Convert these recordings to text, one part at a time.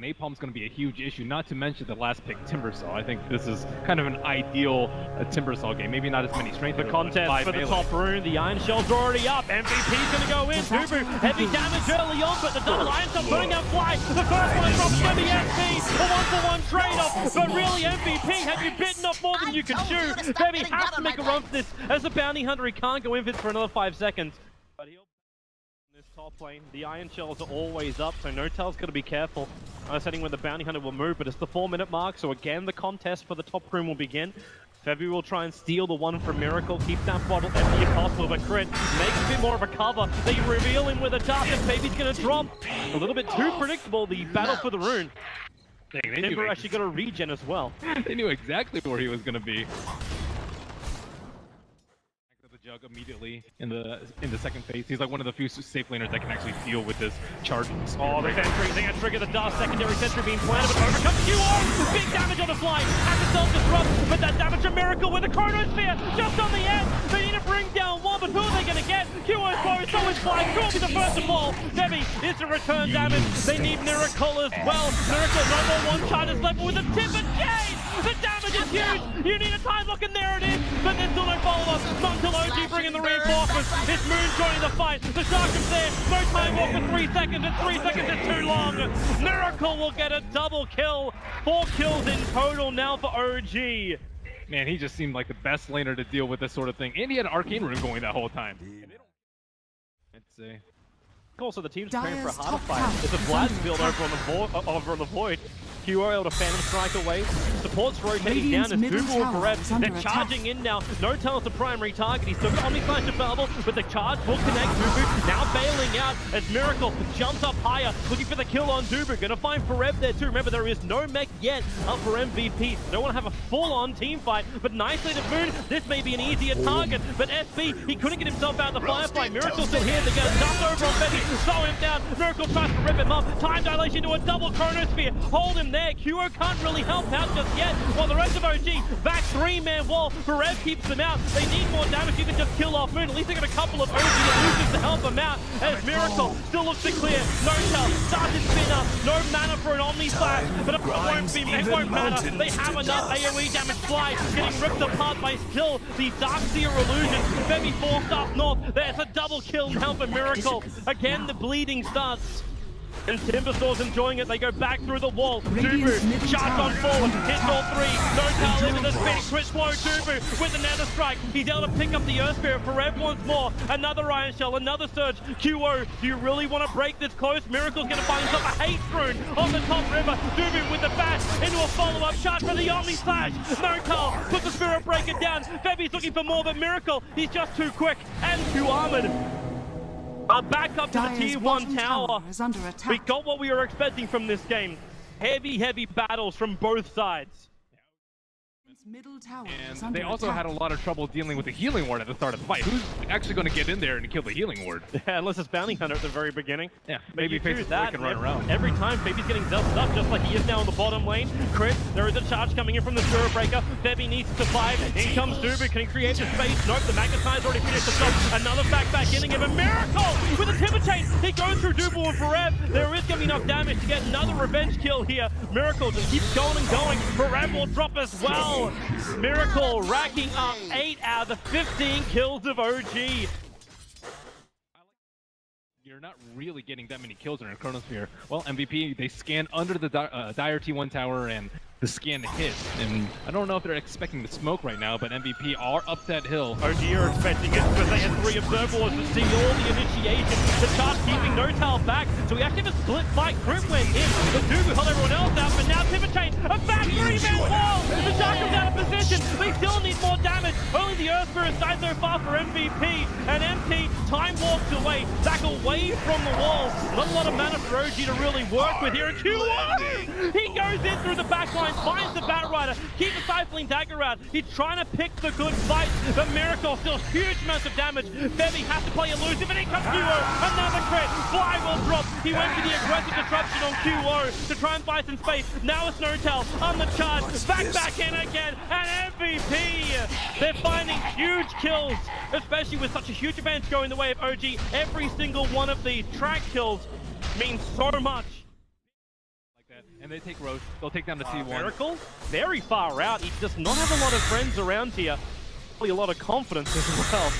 napalm's going to be a huge issue, not to mention the last pick, Timbersaw. I think this is kind of an ideal Timbersaw game. Maybe not as many strength. The contest for the top rune, the Iron Shell's already up. MVP's going to go in. Dubu, heavy damage early on, but the double Iron Shell putting out fly. The first one drops by the SP, a one-for-one trade-off. But really, MVP, have you bitten off more than you can chew? Baby has to make a run for this. As a bounty hunter, he can't go in for another 5 seconds. But he'll in this top lane. The Iron Shells are always up, so Notel's got to be careful. Setting where the bounty hunter will move, but it's the 4-minute mark, so again the contest for the top room will begin. Febby will try and steal the one from Miracle, keep that bottle empty if possible, but Crit makes a bit more of a cover. They reveal him with a dart, and Baby's going to drop. A little bit too predictable, the battle for the rune. Timber actually got a regen as well. They knew exactly where he was going to be. Jug immediately in the second phase. He's like one of the few safe laners that can actually deal with this charge. Oh, the sentry, they're gonna trigger the Dust, secondary sentry being planted, but overcomes QR! Big damage on the fly, has to self-disrupt, but that damage a Miracle with the Chronosphere just on the end. They need to bring down one, but who are they gonna get? QR's close, so is Fly, will be the first to fall. Debbie is to return damage. They need Miracle as well. Miracle no more one charges left with a tip and Jade! The damage is huge! You need a time lock and there it is, but there's still no follow-up. Not until OG bringing the reinforcements. It's Moon joining the fight. The Shark is there. No time walk for 3 seconds, and 3 seconds is too long. Miracle will get a double kill. 4 kills in total now for OG. Man, he just seemed like the best laner to deal with this sort of thing. And he had an Arcane Rune going that whole time. Let's see. Also, the team's preparing for a harder fight. There's a Vlad's field over on the Void. QO able to Phantom Strike away. Support's rotating down as Google and Bareb. They're charging in now. Notel's the primary target. He's still got Omni Slash available, but the charge will connect Dubu. Now bailing out as Miracle jumps up higher, looking for the kill on Dubu. Gonna find Bareb there too. Remember, there is no mech yet up for MVP. Don't want to have a full-on team fight, but nicely to Moon. This may be an easier target, but SB, he couldn't get himself out of the Firefly. Miracle's still here. They're gonna dump over on Betty. Slow him down. Miracle tries to rip him up. Time dilation into a double Chronosphere. Hold him there. QO can't really help out just yet. While the rest of OG back 3-man wall. Bareb keeps them out. They need more damage. You can just kill off Moon. At least they got a couple of OG illusions to help them out. As Miracle still looks to clear. Notel started spinner. No mana for an Omni Slash. But it won't matter. They have enough AoE damage. Fly getting ripped apart by still the Darkseer illusion. Femi forced up north. There's a double kill now for Miracle. Again, the bleeding starts. And Timbersaw's enjoying it. They go back through the wall. Dubu, charge on forward, hits all 3. Notel into the spin. Chris Woe, Dubu with another strike. He's able to pick up the Earth Spirit. Bareb once more. Another Iron Shell, another Surge. QO, do you really want to break this close? Miracle's going to find himself a Hate Rune on the top river. Dubu with the bash into a follow-up shot for the Omni Slash. Notel puts the Spirit Breaker down. Febby's looking for more, but Miracle, he's just too quick and too armored. Back up to the tier 1 tower. We got what we were expecting from this game. Heavy battles from both sides. And they also had a lot of trouble dealing with the healing ward at the start of the fight. Who's actually going to get in there and kill the healing ward? Yeah, unless it's Bounty Hunter at the very beginning. Yeah, maybe Faces can run around. Every time, Baby's getting zelted up just like he is now in the bottom lane. Crit, there is a charge coming in from the Spirit Breaker. Febby needs to survive. In comes Dubu, can he create the space? Nope, the Magnetize's already finished the shot. Another back in and a Miracle with a Timber Chain. He goes through Dubu and Bareb. There is going to be enough damage to get another revenge kill here. Miracle just keeps going and going. Bareb will drop as well. Miracle racking up 8 out of the 15 kills of OG. You're not really getting that many kills in a Chronosphere. Well, MVP, they scan under the dire T1 tower and the scan hits. And I don't know if they're expecting the smoke right now, but MVP are up that hill. OG are expecting it because they had 3 observables to see all the initiation. The charge keeping Notel back, so we actually have a split fight. Crit went in, but Dubu held everyone else out, but now Timber Chain, a back 3-man wall! The Shark comes out of position, they still need more damage. Only the Earth Spirit died so far for MVP, and MT time walks away, back away from the wall. Not a lot of mana for OG to really work with here. Q1! He goes in through the back line, finds the Batrider, keeps the Stifling Dagger out. He's trying to pick the good fight, but Miracle still huge amounts of damage. Febby has to play elusive, and in comes QO. Another crit. Fly will drop. He went for the aggressive disruption on QO to try and buy some space. Now it's Notel on the charge. Back in again, and MVP. They're finding huge kills, especially with such a huge advantage going the way of OG. Every single one of these track kills means so much. And they take Roche. They'll take down the T1. Miracle, very far out. He does not have a lot of friends around here. Probably a lot of confidence as well.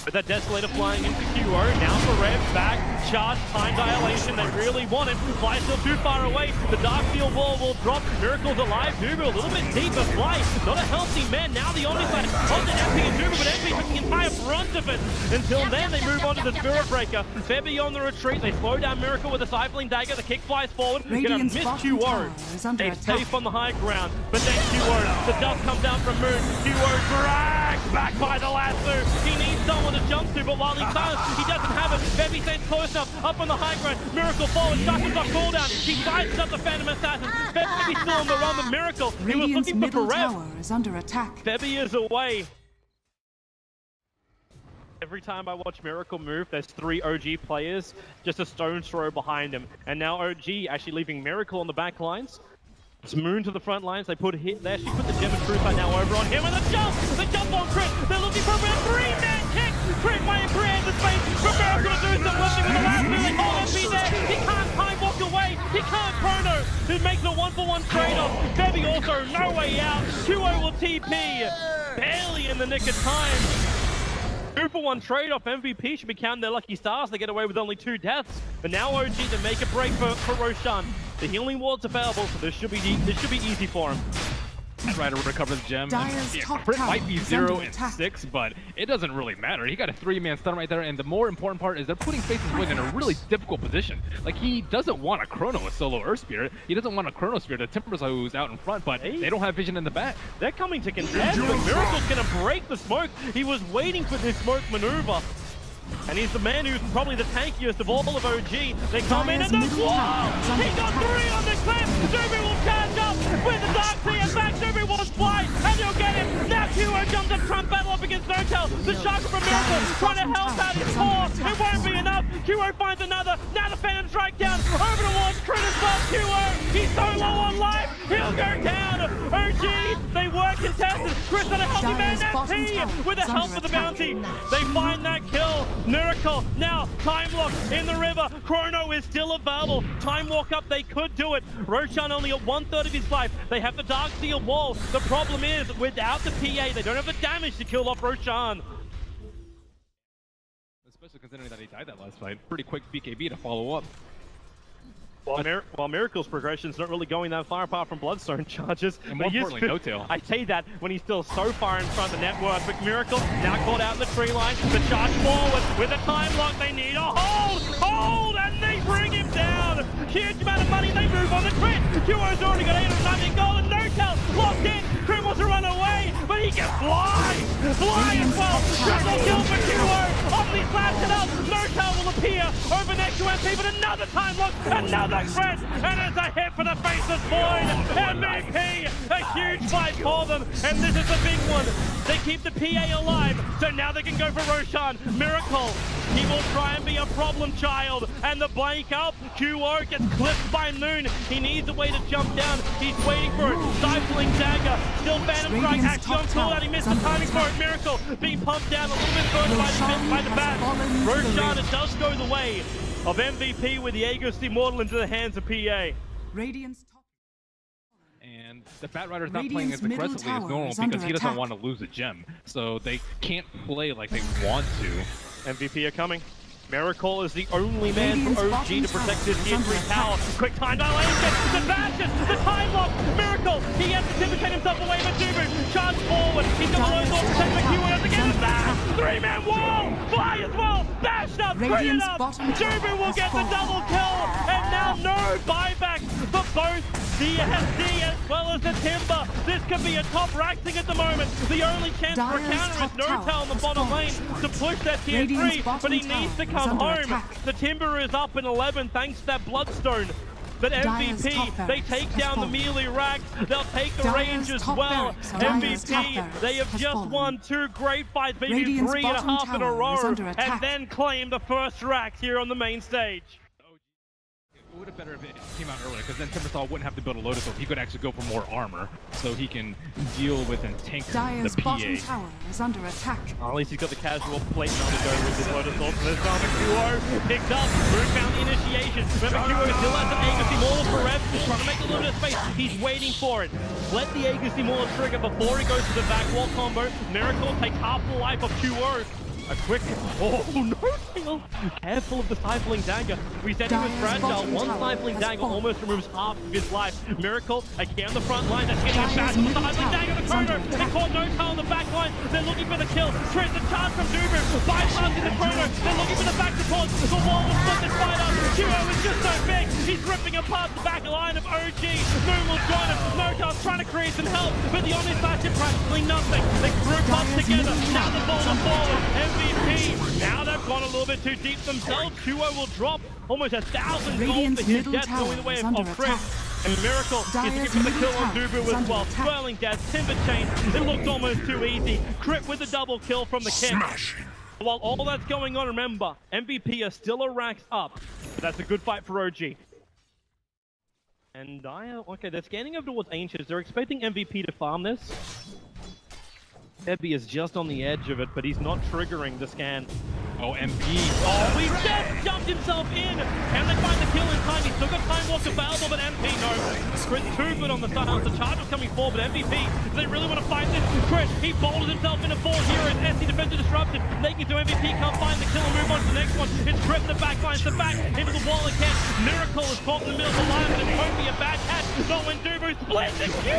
With that Desolator flying into QO, now for Rev, back, charge, time dilation, they really want him. Fly still too far away, the Dark Field wall will drop, Miracle's alive, Dubu a little bit deeper, Fly, not a healthy man, now the Omni side, on to MP and Dubu, but MP took the entire brunt of it. Until then, they move on to the Spirit Breaker. Febby on the retreat, they slow down Miracle with a Cycling Dagger, the kick flies forward, gonna miss QO. They're safe on the high ground, but then QO, the dust comes down from Moon, QO dragged back by the lasso, he needs someone to jump to, but while he's silent, he doesn't have it. Febby stays close enough, up on the high ground. Miracle forward, Shotgun's off cooldown. He sizes up the Phantom Assassin. Febby still on the run, the Miracle. He was looking for Karev. Is under attack. Febby is away. Every time I watch Miracle move, there's 3 OG players, just a stone's throw behind him. And now OG actually leaving Miracle on the back lines. It's Moon to the front lines, they put a hit there, she put the Gem of Truth now over on him, and the jump on Crit, they're looking for a 3-man kick, Crit might brand the space, but Miracle doing something with the last minute, hold MP there, he can't time walk away, he can't chrono, he makes a 1-for-1 trade-off, Febby also no way out, QO will TP, barely in the nick of time. 2-for-1 trade-off, MVP should be counting their lucky stars, they get away with only 2 deaths, but now OG to make a break for Roshan. The healing ward's available, so this should be easy for him. Try to recover the gem. Crit might be 0 and 6, but it doesn't really matter. He got a 3-man stun right there, and the more important part is they're putting Face's Win in a really difficult position. Like, he doesn't want to chrono a solo Earth Spirit. He doesn't want to chrono Spirit a Timbersaw who's out in front, but they don't have vision in the back. They're coming to contest, but Miracle's going to break the smoke. He was waiting for this smoke maneuver. And he's the man who's probably the tankiest of all of OG. They come in and the wall! He got 3 on the cliff! Zubi will charge up with the Dark Sea and back Zubi will fly and you'll get him! Now QO jumps a Trump battle up against Notel. The Shark from Miracle trying to help out his core. It won't be enough. QO finds another. Now the Phantom strike down. Over towards Crit as well. QO, he's so low on life. He'll go down. OG, they were contested. Chris on a healthy man. MP with the help of the bounty. They find that kill. Miracle, now time lock in the river. Chrono is still available. Time walk up, they could do it. Roshan only at 1/3 of his life. They have the Dark Seal wall. The problem is, without the PA, they don't have the damage to kill off Roshan. Especially considering that he died that last fight. Pretty quick BKB to follow up. While Miracle's progression's not really going that far apart from Bloodstone charges. And more importantly, no tail. I say that when he's still so far in front of the network. But Miracle now caught out in the tree line. The charge forward with a time lock. They need a hold, and they bring him down. Huge amount of money. They move on the Crit. QO's already got 890 gold and no tail locked in. Crit wants to run away, but he can fly as well. Triple kill for QO. Omni slaps it up. No tail will appear over next to MP, but another time lock, another Crit, and it's a hit for the Faceless Void. MVP, a huge fight for them, and this is a big one. They keep the PA alive, so now they can go for Roshan. Miracle, he will try and be a problem child, and the blank up. QO gets clipped by Moon. He needs a way to jump down. He's waiting for it. Stifling Dagger, still Phantom Strike, actually on cooldown. He missed the timing for it. Miracle being pumped down a little bit further by the bat. Roshan, it does go the way of MVP with the Aegis Immortal into the hands of PA. Radiant's top. And the Batrider's not playing as aggressively as normal because he doesn't want to lose a gem. So they can't play like they want to. MVP are coming. Miracle is the only man for OG to protect his injury tower. Quick time dilation, the Bastion, the time lock. Miracle, he has to timidate himself away with Dubu. Charge forward, he's got the low sword to take the QO again. The bash, 3-man wall, fly as well, bashed up, critted up. Dubu will get the double kill, and now no buyback for both DSD as well as the Timber. This could be a top rack thing at the moment. The only chance for a counter is Notel on the bottom lane to push that tier 3, but he needs to come home. The Timber is up in 11 thanks to that Bloodstone. But MVP, they take down the melee racks, they'll take the range as well. MVP, they have just won 2 great fights, maybe 3.5 in a row, and then claim the first racks here on the main stage. It would have been better if it came out earlier, because then Timbersaw wouldn't have to build a Lotus Ult. He could actually go for more armor, so he can deal with and tank Dire's the PA. bottom tower is under attack. At least he's got the casual plate now to go with his Lotus Ult. This time Duo picked up, Root found the initiation. Remember, Duo still has an Aegis Maul for Rev, trying to make a little bit of space. He's waiting for it. Let the Aegis Maul trigger before he goes to the back wall combo. Miracle takes half the life of Duo. A quick, oh no, Tail. Careful of the Stifling Dagger. We said he was fragile. One Stifling Dagger almost removes half of his life. Miracle, again on the front line, that's getting a bash. Stifling Dagger, the Chrono. They caught no tail on the back line. They're looking for the kill. Trent, the charge from Dubu. 5 times in the Chrono. They're looking for the back support. The wall will split this fight up. Duo is just so big. He's ripping apart the back line of OG. Moon will join him. No tail's trying to create some help, but the Omni Slash did practically nothing. They group up together. Now the ball is forward. MVP. Now they've gone a little bit too deep themselves. Duo will drop almost 1,000 gold for his death, going the way of Chris. And Miracle is looking for the kill on Dubu as well. Swirling Death, Timber Chain. It looked almost too easy. Crit with a double kill from the kick. While all that's going on, remember, MVP are still a racks up. But that's a good fight for OG. And okay, they're scanning over towards Ancients. They're expecting MVP to farm this. Ebby is just on the edge of it, but he's not triggering the scan. Oh, MP. Oh, he just jumped himself in! Can they find the kill in time? He's still got Time Walk available, but MP, no. Chris too good on the side. The charge was coming forward, but MVP, do they really want to fight this? Chris, he boulders himself into 4 heroes. SC defensive disrupted. Making to MVP, can't find the kill and move on to the next one. It's Chris, the back line, the back into the wall again. Miracle is caught in the middle of the line, but it won't be a bad catch. Not when Dubu splits the Q!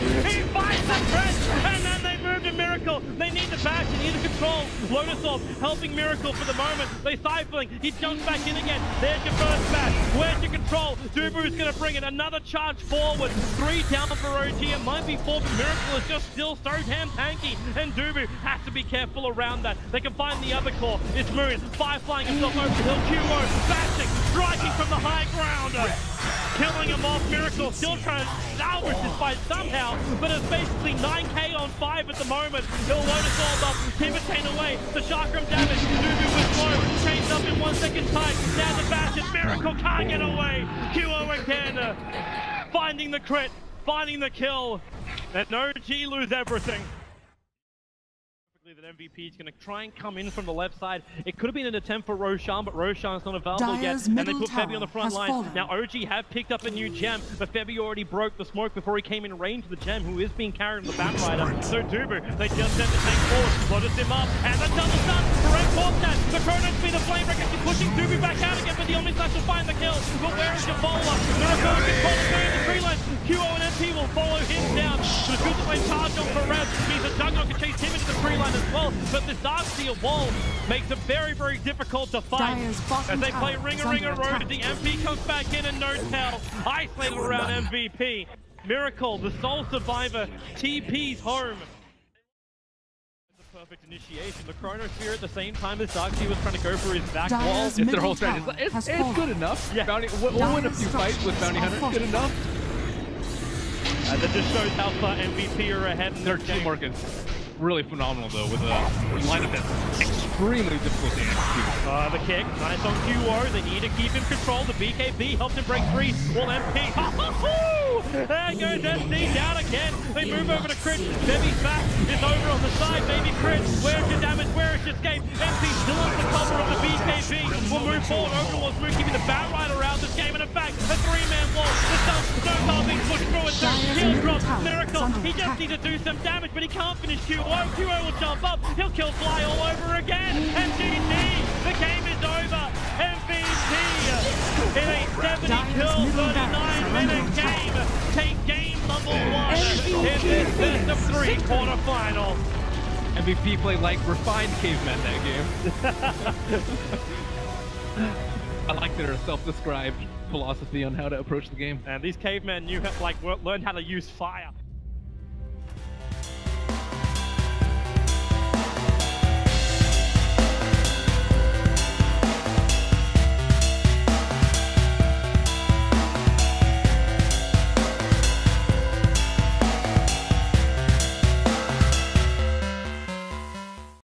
He fights the Chris, and then they move to Miracle. They need the bash, they need the control. Lotus Orb helping Miracle for the moment. They stifling. He jumps back in again. There's your first bash. Where's your control? Dubu's going to bring it. Another charge forward. 3 down for OG. It might be 4, but Miracle is just still so damn tanky. And Dubu has to be careful around that. They can find the other core. It's Moon. Flying himself over the hill. QO bashing, striking from the high ground. Killing him off. Miracle still trying to salvage this fight somehow, but it's basically 9k on 5 at the moment. He'll Lotus Orb up, Timber Chain away, the chakram damage, Dubu with slow, chains up in 1 second time, down the bastion, Miracle can't get away, QO again, finding the crit, finding the kill, and OG lose everything. That MVP is going to try and come in from the left side. It could have been an attempt for Roshan, but Roshan's not available yet. And they put Febby on the front line. Fallen. Now OG have picked up a new gem, but Febby already broke the smoke before he came in range of the gem, who is being carried on the Batrider. So Dubu, they just sent the tank forward, loaded him up, and the double stun. Correct off that. The Chrono's been a flame breaker. She's pushing Dubu back out again, but the Omni Slash will find the kill. But where is your bowler? Miracle can control the tree line. QO and MP will follow him down. So it's good to play charge on for Rev. Means the Juggernaut can chase him into the tree line as well. But this Darkseer wall makes it very, very difficult to fight. As they play Ringer Road, the MP comes back in and no tell. Isolated around MVP. Miracle, the sole survivor, TP's home. Perfect initiation. The Chronosphere at the same time as Darkseer was trying to go for his back wall. It's their whole strategy. It's good enough. Yeah. We'll win a few fights with Bounty Hunter. Good enough. That just shows how far MVP are ahead in their teamwork is really phenomenal though, with a lineup that's extremely difficult to execute. The kick, nice on QO. They need to keep him controlled. The BKB helps him break 3. Well, MP. There goes SD down again. They move over to Crit. Debbie's back is over on the side. Baby Crit. Where's your damage? Where is your escape? MP still under the cover of the BKB. We'll move forward over towards Moon, keeping the Batrider around this game. And in fact, a 3-man wall. The stun, no car being pushed through it. Shield drop. Miracle. He just needs to do some damage, but he can't finish QO. QO will jump up. He'll kill Fly all over again. And GG. The game is over. MVP in a 70-kill, 39-minute game. Take game number 1 in this best of 3 quarterfinal. MVP played like refined cavemen that game. I like their self-described philosophy on how to approach the game. And these cavemen learned how to use fire.